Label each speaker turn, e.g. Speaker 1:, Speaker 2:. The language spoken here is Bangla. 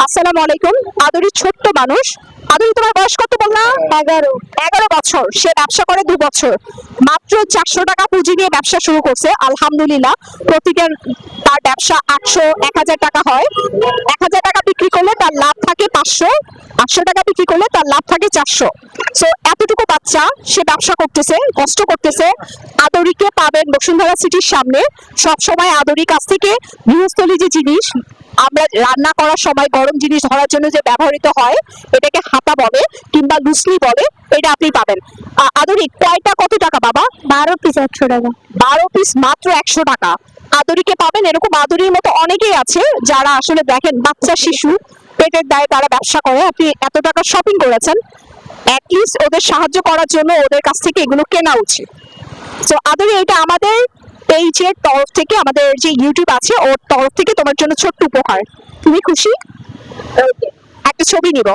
Speaker 1: আসসালামু আলাইকুম। আদরি ছোট্ট মানুষ। আদরি, তোমার বয়স কত বললা?
Speaker 2: 11।
Speaker 1: 11 বছর। সে ব্যবসা করে 2 বছর। মাত্র 400 টাকা পুঁজি নিয়ে ব্যবসা শুরু করছে। আলহামদুলিল্লাহ, প্রতিদিন তার ব্যবসা 800-1000 টাকা হয়। 1000 টাকা বিক্রি করলে তার লাভ থাকে 500। 500 টাকা বিক্রি করলে তার লাভ থাকে 400। সো এতটুকু বাচ্চা সে ব্যবসা করতেছে, কষ্ট করতেছে। আদরিকে পাবেন বসুন্ধরা সিটির সামনে। সব সময় আদরির কাছ থেকে গৃহস্থলী যে জিনিস আমরা রান্না করার সময় গরম জিনিস ধরার জন্য যে ব্যবহৃত হয়, এটাকে হাতা বলে কিংবা লুসলি বলে, এটা আপনি পাবেন। আদরি, কয়টা কত টাকা বাবা?
Speaker 2: 12 পিস 100 টাকা।
Speaker 1: 12 পিস মাত্র 100 টাকা। আদরিকে পাবেন। এরকম আদরির মতো অনেকেই আছে যারা আসলে দেখেন বাচ্চা শিশু পেটের দায়ে তারা ব্যবসা করে। আপনি এত টাকা শপিং করেছেন, অ্যাটলিস্ট ওদের সাহায্য করার জন্য ওদের কাছ থেকে এগুলো কেনা উচিত। তো আদরি, এটা আমাদের পেজের তরফ থেকে, আমাদের যে ইউটিউব আছে ওর তরফ থেকে তোমার জন্য ছোট্ট উপহার। তুমি খুশি? একটা ছবি নিব।